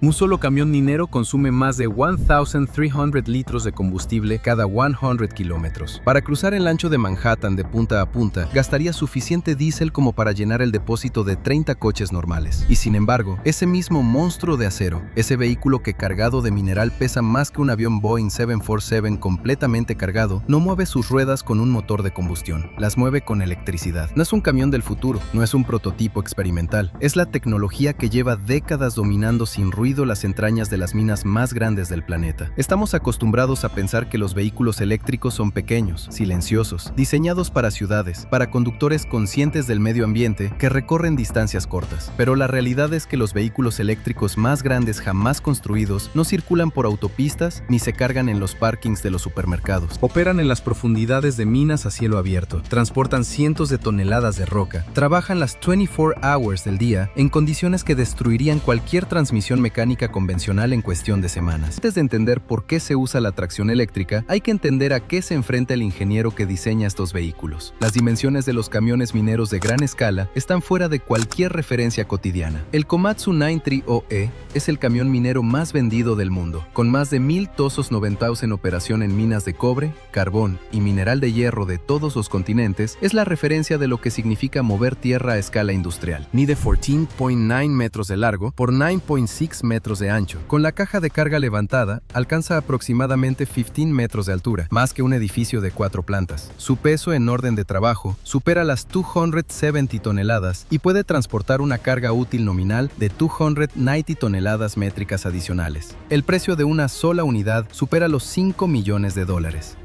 Un solo camión minero consume más de 1,300 litros de combustible cada 100 kilómetros. Para cruzar el ancho de Manhattan de punta a punta, gastaría suficiente diésel como para llenar el depósito de 30 coches normales. Y sin embargo, ese mismo monstruo de acero, ese vehículo que cargado de mineral pesa más que un avión Boeing 747 completamente cargado, no mueve sus ruedas con un motor de combustión, las mueve con electricidad. No es un camión del futuro, no es un prototipo experimental, es la tecnología que lleva décadas dominando sin ruido las entrañas de las minas más grandes del planeta. Estamos acostumbrados a pensar que los vehículos eléctricos son pequeños, silenciosos, diseñados para ciudades, para conductores conscientes del medio ambiente que recorren distancias cortas. Pero la realidad es que los vehículos eléctricos más grandes jamás construidos no circulan por autopistas ni se cargan en los parkings de los supermercados. Operan en las profundidades de minas a cielo abierto, transportan cientos de toneladas de roca, trabajan las 24 hours del día en condiciones que destruirían cualquier transmisión mecánica convencional en cuestión de semanas. Antes de entender por qué se usa la tracción eléctrica, hay que entender a qué se enfrenta el ingeniero que diseña estos vehículos. Las dimensiones de los camiones mineros de gran escala están fuera de cualquier referencia cotidiana. El Komatsu 930E es el camión minero más vendido del mundo, con más de 1,000 tozos 90 en operación en minas de cobre, carbón y mineral de hierro de todos los continentes. Es la referencia de lo que significa mover tierra a escala industrial. Mide 14.9 metros de largo por 9.6 metros de ancho. Con la caja de carga levantada, alcanza aproximadamente 15 metros de altura, más que un edificio de 4 plantas. Su peso en orden de trabajo supera las 270 toneladas y puede transportar una carga útil nominal de 290 toneladas métricas adicionales. El precio de una sola unidad supera los $5 millones.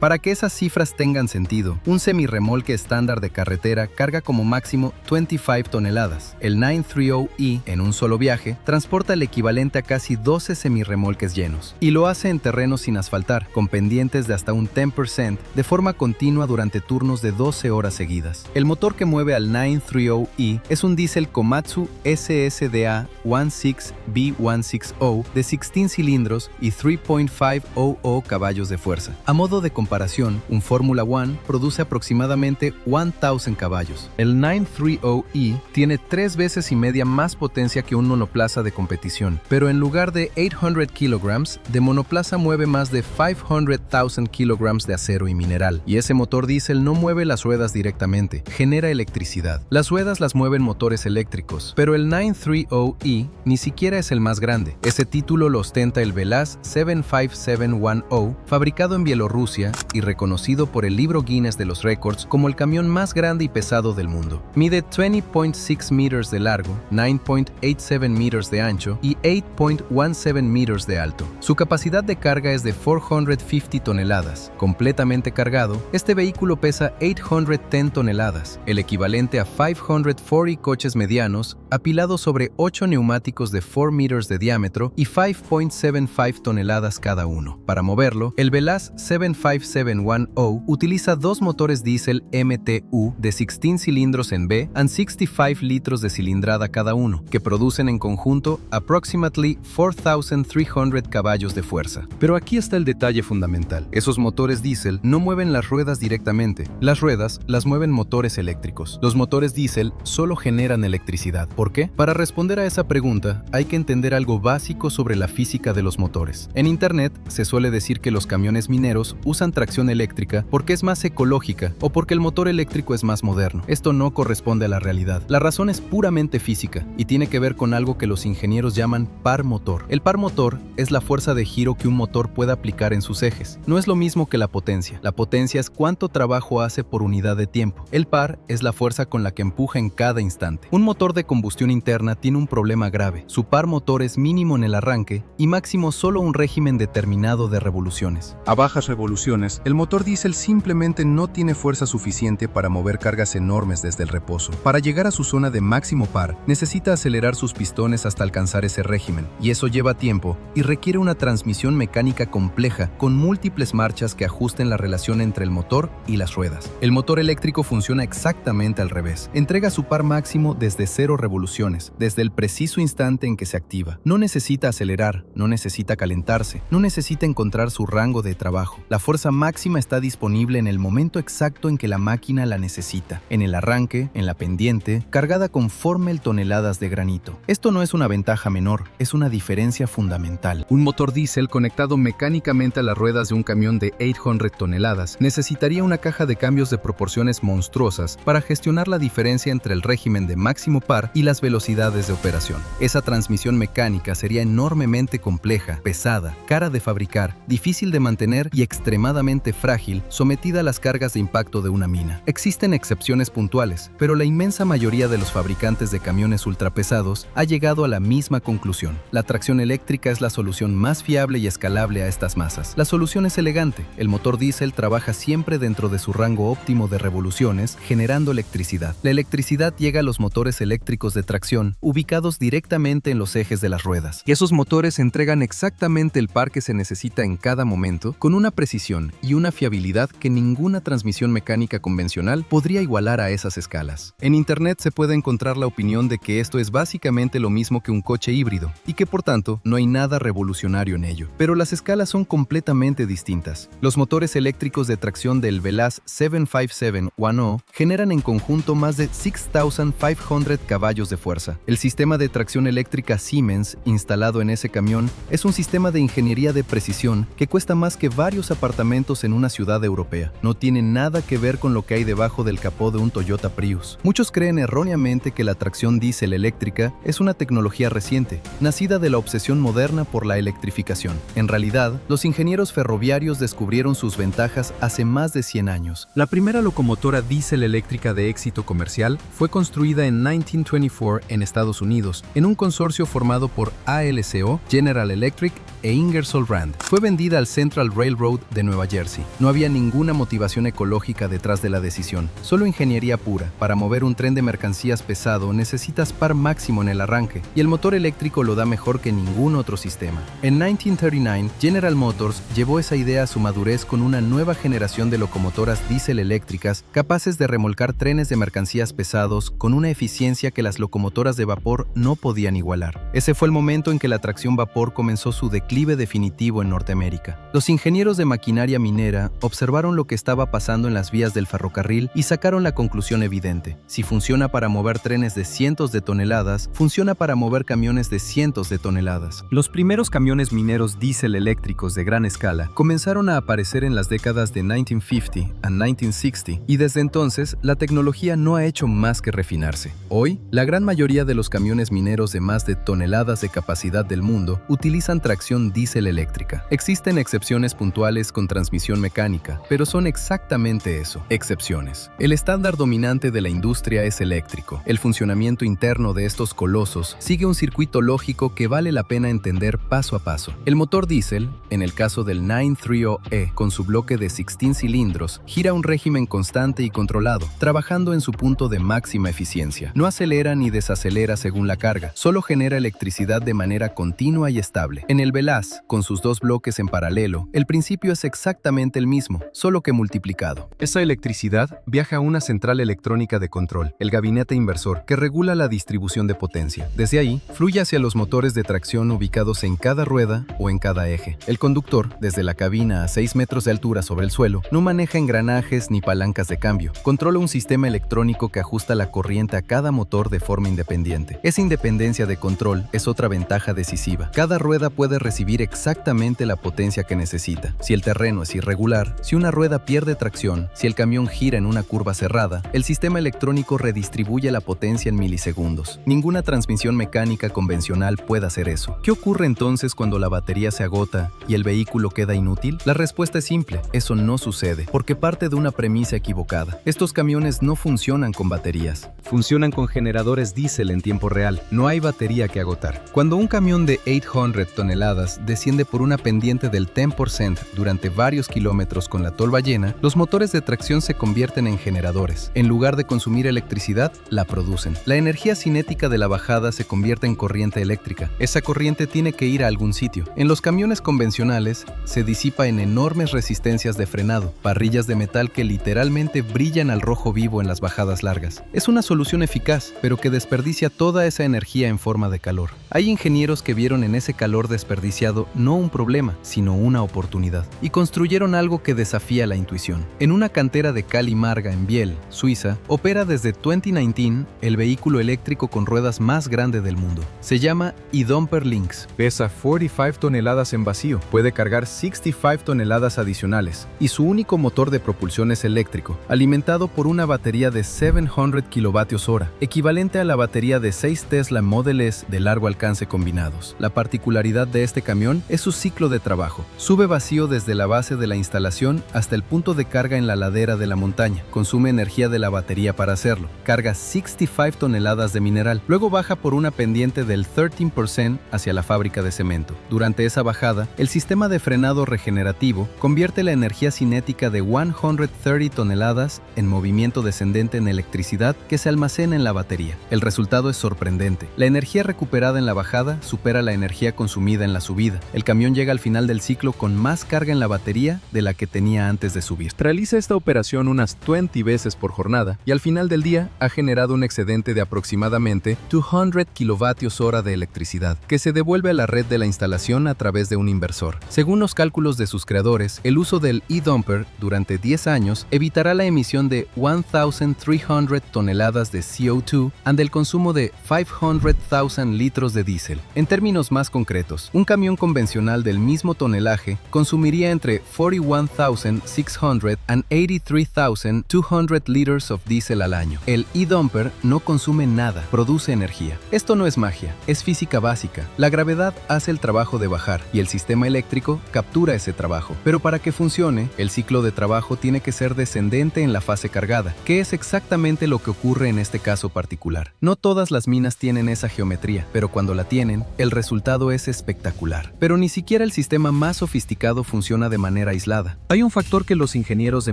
Para que esas cifras tengan sentido, un semirremolque estándar de carretera carga como máximo 25 toneladas. El 930E, en un solo viaje, transporta el equivalente a casi 12 semirremolques llenos, y lo hace en terreno sin asfaltar, con pendientes de hasta un 10% de forma continua durante turnos de 12 horas seguidas. El motor que mueve al 930E es un diésel Komatsu SSDA 16B160 de 16 cilindros y 3.500 caballos de fuerza. A modo de comparación, un Fórmula One produce aproximadamente 1,000 caballos. El 930E tiene 3 veces y media más potencia que un monoplaza de competición, pero en lugar de 800 kilograms, de monoplaza mueve más de 500,000 kilograms de acero y mineral. Y ese motor diésel no mueve las ruedas directamente, genera electricidad. Las ruedas las mueven motores eléctricos, pero el 930E ni siquiera es el más grande. Ese título lo ostenta el Velaz 75710, fabricado en Bielorrusia y reconocido por el libro Guinness de los récords como el camión más grande y pesado del mundo. Mide 20.6 metros de largo, 9.87 metros de ancho y 8.17 metros de alto. Su capacidad de carga es de 450 toneladas. Completamente cargado, este vehículo pesa 810 toneladas, el equivalente a 540 coches medianos, apilados sobre 8 neumáticos de 4 metros de diámetro y 5.75 toneladas cada uno. Para moverlo, el Velaz 75710 utiliza 2 motores diésel MTU de 16 cilindros en B and 65 litros de cilindrada cada uno, que producen en conjunto approximately 4,300 caballos de fuerza. Pero aquí está el detalle fundamental. Esos motores diésel no mueven las ruedas directamente. Las ruedas las mueven motores eléctricos. Los motores diésel solo generan electricidad. ¿Por qué? Para responder a esa pregunta, hay que entender algo básico sobre la física de los motores. En Internet se suele decir que los camiones mineros usan tracción eléctrica porque es más ecológica o porque el motor eléctrico es más moderno. Esto no corresponde a la realidad. La razón es puramente física y tiene que ver con algo que los ingenieros llaman par motor. El par motor es la fuerza de giro que un motor puede aplicar en sus ejes. No es lo mismo que la potencia. La potencia es cuánto trabajo hace por unidad de tiempo. El par es la fuerza con la que empuja en cada instante. Un motor de combustión interna tiene un problema grave. Su par motor es mínimo en el arranque y máximo solo un régimen determinado de revoluciones. A bajas revoluciones, el motor diésel simplemente no tiene fuerza suficiente para mover cargas enormes desde el reposo. Para llegar a su zona de máximo par, necesita acelerar sus pistones hasta alcanzar ese régimen, y eso lleva tiempo y requiere una transmisión mecánica compleja con múltiples marchas que ajusten la relación entre el motor y las ruedas. El motor eléctrico funciona exactamente al revés. Entrega su par máximo desde 0 revoluciones, desde el preciso instante en que se activa. exclusiva. No necesita acelerar, no necesita calentarse, no necesita encontrar su rango de trabajo. La fuerza máxima está disponible en el momento exacto en que la máquina la necesita, en el arranque, en la pendiente, cargada conforme el toneladas de granito. Esto no es una ventaja menor, es una diferencia fundamental. Un motor diésel conectado mecánicamente a las ruedas de un camión de 800 toneladas necesitaría una caja de cambios de proporciones monstruosas para gestionar la diferencia entre el régimen de máximo par y las velocidades de operación. Esa transmisión mecánica sería enormemente compleja, pesada, cara de fabricar, difícil de mantener y extremadamente frágil, sometida a las cargas de impacto de una mina. Existen excepciones puntuales, pero la inmensa mayoría de los fabricantes de camiones ultrapesados ha llegado a la misma conclusión. La tracción eléctrica es la solución más fiable y escalable a estas masas. La solución es elegante. El motor diésel trabaja siempre dentro de su rango óptimo de revoluciones, generando electricidad. La electricidad llega a los motores eléctricos de tracción, ubicados directamente en los ejes de las ruedas. Y esos motores entregan exactamente el par que se necesita en cada momento, con una precisión y una fiabilidad que ninguna transmisión mecánica convencional podría igualar a esas escalas. En Internet se puede encontrar la opinión de que esto es básicamente lo mismo que un coche híbrido, y que por tanto no hay nada revolucionario en ello. Pero las escalas son completamente distintas. Los motores eléctricos de tracción del Velas 75710 generan en conjunto más de 6,500 caballos de fuerza. El sistema de tracción eléctrica Siemens instalado en ese camión es un sistema de ingeniería de precisión que cuesta más que varios apartamentos en una ciudad europea. No tiene nada que ver con lo que hay debajo del capó de un Toyota Prius. Muchos creen erróneamente que la tracción diésel eléctrica es una tecnología reciente, nacida de la obsesión moderna por la electrificación. En realidad, los ingenieros ferroviarios descubrieron sus ventajas hace más de 100 años. La primera locomotora diésel eléctrica de éxito comercial fue construida en 1924 en Estados Unidos, en un consorcio formado por ALCO, General Electric e Ingersoll Rand. Fue vendida al Central Railroad de Nueva Jersey. No había ninguna motivación ecológica detrás de la decisión, solo ingeniería pura. Para mover un tren de mercancías pesado necesitas par máximo en el arranque, y el motor eléctrico lo da mejor que ningún otro sistema. En 1939, General Motors llevó esa idea a su madurez con una nueva generación de locomotoras diésel eléctricas capaces de remolcar trenes de mercancías pesados con una eficiencia que las locomotoras de vapor no podían igualar. Ese fue el momento en que la tracción vapor comenzó su declive definitivo en Norteamérica. Los ingenieros de maquinaria minera observaron lo que estaba pasando en las vías del ferrocarril y sacaron la conclusión evidente: si funciona para mover trenes de cientos de toneladas, funciona para mover camiones de cientos de toneladas. Los primeros camiones mineros diésel eléctricos de gran escala comenzaron a aparecer en las décadas de 1950 a 1960, y desde entonces la tecnología no ha hecho más que refinarse. Hoy, la gran mayoría de los camiones mineros de más de toneladas de capacidad del mundo utilizan tracción diésel eléctrica. Existen excepciones puntuales con transmisión mecánica, pero son exactamente eso, excepciones. El estándar dominante de la industria es eléctrico. El funcionamiento interno de estos colosos sigue un circuito lógico que vale la pena entender paso a paso. El motor diésel, en el caso del 930E, con su bloque de 16 cilindros, gira un régimen constante y controlado, trabajando en su punto de máxima eficiencia. No acelera ni desacelera según la carga, solo genera electricidad de manera continua y estable. En el Velas, con sus dos bloques en paralelo, el principio es exactamente el mismo, solo que multiplicado. Esa electricidad viaja a una central electrónica de control, el gabinete inversor, que regula la distribución de potencia. Desde ahí, fluye hacia los motores de tracción ubicados en cada rueda o en cada eje. El conductor, desde la cabina a 6 metros de altura sobre el suelo, no maneja engranajes ni palancas de cambio. Controla un sistema electrónico que ajusta la corriente a cada motor de forma independiente. Esa independencia de control es otra ventaja decisiva. Cada rueda puede recibir exactamente la potencia que necesita. Si el terreno es irregular, si una rueda pierde tracción, si el camión gira en una curva cerrada, el sistema electrónico redistribuye la potencia en milisegundos. Ninguna transmisión mecánica convencional puede hacer eso. ¿Qué ocurre entonces cuando la batería se agota y el vehículo queda inútil? La respuesta es simple: eso no sucede, porque parte de una premisa equivocada. Estos camiones no funcionan con baterías. Funcionan con generadores diésel en tiempo real. No hay batería que agotar. Cuando un camión de 800 toneladas desciende por una pendiente del 10% durante varios kilómetros con la tolva llena, los motores de tracción se convierten en generadores. En lugar de consumir electricidad, la producen. La energía cinética de la bajada se convierte en corriente eléctrica. Esa corriente tiene que ir a algún sitio. En los camiones convencionales, se disipa en enormes resistencias de frenado, parrillas de metal que literalmente brillan al rojo vivo en las bajadas largas. Es una solución eficaz, pero que desperdicia toda esa energía en forma de calor. Hay ingenieros que vieron en ese calor desperdiciado no un problema, sino una oportunidad, y construyeron algo que desafía la intuición. En una cantera de cal y marga en Biel, Suiza, opera desde 2019 el vehículo eléctrico con ruedas más grande del mundo. Se llama e-Dumper Lynx. Pesa 45 toneladas en vacío, puede cargar 65 toneladas adicionales, y su único motor de propulsión es eléctrico, alimentado por una batería de 700 kWh, equivalente a la batería de 6 Tesla Model S de largo alcance combinados. La particularidad de este camión es su ciclo de trabajo. Sube vacío desde la base de la instalación hasta el punto de carga en la ladera de la montaña. Consume energía de la batería para hacerlo. Carga 65 toneladas de mineral. Luego baja por una pendiente del 13% hacia la fábrica de cemento. Durante esa bajada, el sistema de frenado regenerativo convierte la energía cinética de 130 toneladas en movimiento descendente en electricidad que se almacena en la batería. El resultado es sorprendente. La energía recuperada en la bajada supera la energía consumida en la subida. El camión llega al final del ciclo con más carga en la batería de la que tenía antes de subir. Realiza esta operación unas 20 veces por jornada y al final del día ha generado un excedente de aproximadamente 200 kWh de electricidad que se devuelve a la red de la instalación a través de un inversor. Según los cálculos de sus creadores, el uso del e-Dumper durante 10 años evitará la emisión de 1,300 toneladas de CO2 y el consumo de 500,000 litros de diésel. En términos más concretos, un camión convencional del mismo tonelaje consumiría entre 41,600 y 83,200 litros de diésel al año. El e-Dumper no consume nada, produce energía. Esto no es magia, es física básica. La gravedad hace el trabajo de bajar y el sistema eléctrico captura ese trabajo. Pero para que funcione, el ciclo de trabajo tiene que ser descendente en la fase cargada, que es exactamente lo que ocurre en este caso particular. No todas las minas tienen esa geometría, pero cuando la tienen, el resultado es espectacular. Pero ni siquiera el sistema más sofisticado funciona de manera aislada. Hay un factor que los ingenieros de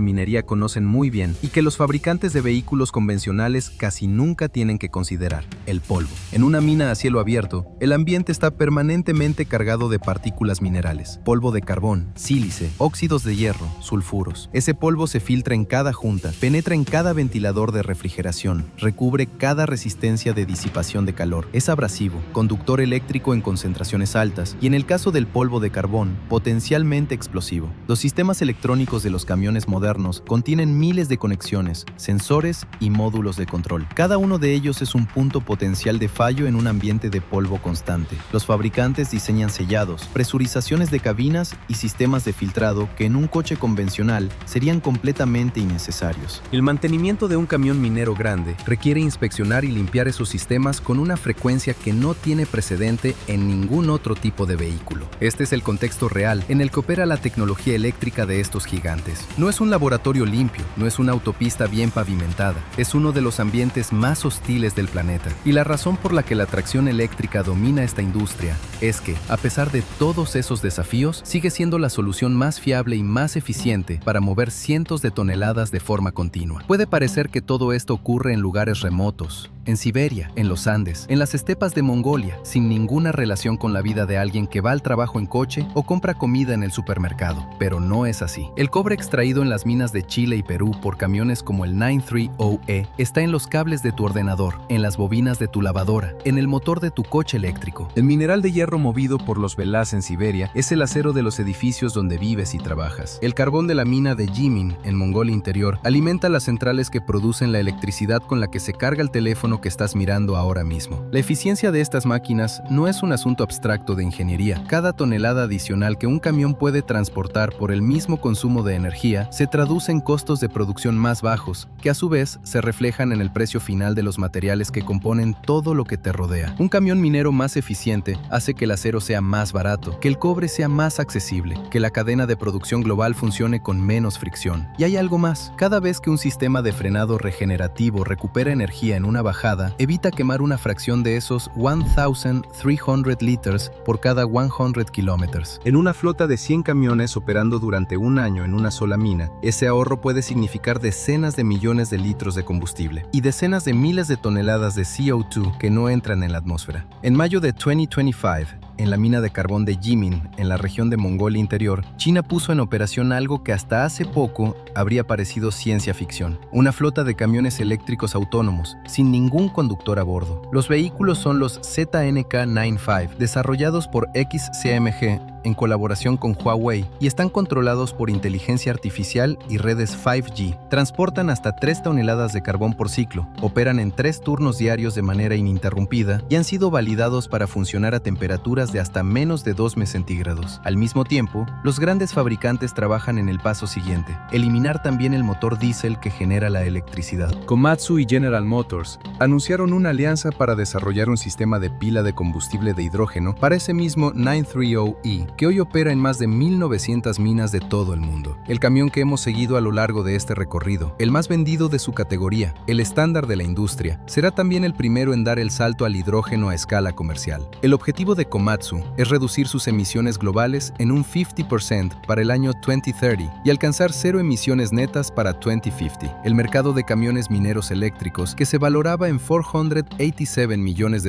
minería conocen muy bien y que los fabricantes de vehículos convencionales casi nunca tienen que considerar: el polvo. En una mina a cielo abierto, el ambiente está permanentemente cargado de partículas minerales, polvo de carbón, sílice, óxidos de hierro, sulfuros. Ese polvo se filtra en cada junta, penetra en cada ventilador de refrigeración, recubre cada resistencia de disipación de calor, es abrasivo, conductor eléctrico en concentraciones altas y, en el caso del polvo de carbón, potencialmente explosivo. Los sistemas electrónicos de los camiones modernos contienen miles de conexiones, sensores y módulos de control. Cada uno de ellos es un punto potencial de fallo en un ambiente de polvo constante. Los fabricantes diseñan sellados, presurizaciones de cabinas y sistemas de filtrado que en un coche convencional serían completamente innecesarios. El mantenimiento de un camión minero grande requiere inspeccionar y limpiar esos sistemas con una frecuencia que no tiene precedente en ningún otro tipo de vehículo. Este es el contexto real en el que opera la tecnología eléctrica de estos gigantes. No es un laboratorio limpio, no es una autopista bien pavimentada, es uno de los ambientes más hostiles del planeta. Y la razón por la que la tracción eléctrica domina esta industria es que, a pesar de todos esos desafíos, sigue siendo la solución más fiable y más eficiente para mover cientos de toneladas de forma continua. Puede parecer que todo esto ocurre en lugares remotos, en Siberia, en los Andes, en las estepas de Mongolia, sin ninguna relación con la vida de alguien que va al trabajo en coche o compra comida en el supermercado. Pero no es así. El cobre extraído en las minas de Chile y Perú por camiones como el 930E está en los cables de tu ordenador, en las bobinas de tu lavadora, en el motor de tu coche eléctrico. El mineral de hierro movido por los Belaz en Siberia es el acero de los edificios donde vives y trabajas. El carbón de la mina de Jimin, en Mongolia Interior, alimenta las centrales que producen la electricidad con la que se carga el teléfono que estás mirando ahora mismo. La eficiencia de estas máquinas no es un asunto abstracto de ingeniería. Cada tonelada adicional que un camión puede transportar por el mismo consumo de energía se traduce en costos de producción más bajos, que a su vez se reflejan en el precio final de los materiales que componen todo lo que te rodea. Un camión minero más eficiente hace que el acero sea más barato, que el cobre sea más accesible, que la cadena de producción global funcione con menos fricción. Y hay algo más. Cada vez que un sistema de frenado regenerativo recupera energía en una bajada, evita quemar una fracción de esos 1,300 litros por cada 100 kilómetros. En una flota de 100 camiones operando durante un año en una sola mina, ese ahorro puede significar decenas de millones de litros de combustible y decenas de miles de toneladas de CO2 que no entran en la atmósfera. En mayo de 2025, en la mina de carbón de Jimin, en la región de Mongolia Interior, China puso en operación algo que hasta hace poco habría parecido ciencia ficción: una flota de camiones eléctricos autónomos, sin ningún conductor a bordo. Los vehículos son los ZNK95, desarrollados por XCMG en colaboración con Huawei, y están controlados por inteligencia artificial y redes 5G. Transportan hasta 3 toneladas de carbón por ciclo, operan en 3 turnos diarios de manera ininterrumpida y han sido validados para funcionar a temperaturas de hasta menos de 2 centígrados. Al mismo tiempo, los grandes fabricantes trabajan en el paso siguiente: eliminar también el motor diésel que genera la electricidad. Komatsu y General Motors anunciaron una alianza para desarrollar un sistema de pila de combustible de hidrógeno para ese mismo 930E, que hoy opera en más de 1.900 minas de todo el mundo. El camión que hemos seguido a lo largo de este recorrido, el más vendido de su categoría, el estándar de la industria, será también el primero en dar el salto al hidrógeno a escala comercial. El objetivo de Komatsu es reducir sus emisiones globales en un 50% para el año 2030 y alcanzar cero emisiones netas para 2050. El mercado de camiones mineros eléctricos, que se valoraba en $487 millones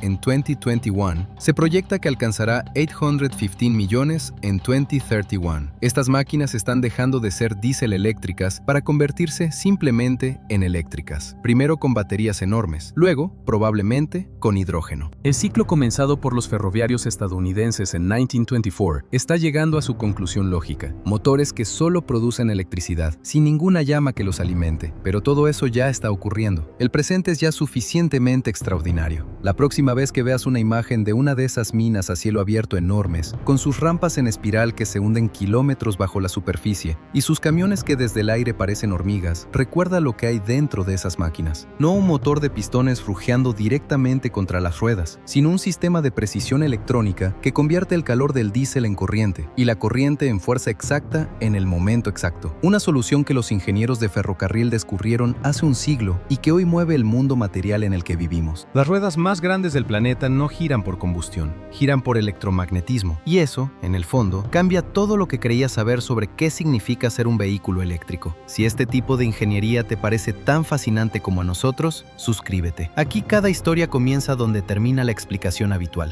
en 2021, se proyecta que alcanzará 815 millones en 2031. Estas máquinas están dejando de ser diésel eléctricas para convertirse simplemente en eléctricas. Primero con baterías enormes, luego, probablemente, con hidrógeno. El ciclo comenzado por los ferroviarios estadounidenses en 1924 está llegando a su conclusión lógica. Motores que solo producen electricidad, sin ninguna llama que los alimente. Pero todo eso ya está ocurriendo. El presente es ya suficientemente extraordinario. La próxima vez que veas una imagen de una de esas minas a cielo abierto enormes, con sus rampas en espiral que se hunden kilómetros bajo la superficie y sus camiones que desde el aire parecen hormigas, recuerda lo que hay dentro de esas máquinas. No un motor de pistones frujeando directamente contra las ruedas, sino un sistema de precisión electrónica que convierte el calor del diésel en corriente y la corriente en fuerza exacta en el momento exacto. Una solución que los ingenieros de ferrocarril descubrieron hace un siglo y que hoy mueve el mundo material en el que vivimos. Las ruedas más grandes del planeta no giran por combustión, giran por electromagnetismo. Y eso, en el fondo, cambia todo lo que creías saber sobre qué significa ser un vehículo eléctrico. Si este tipo de ingeniería te parece tan fascinante como a nosotros, suscríbete. Aquí cada historia comienza donde termina la explicación habitual.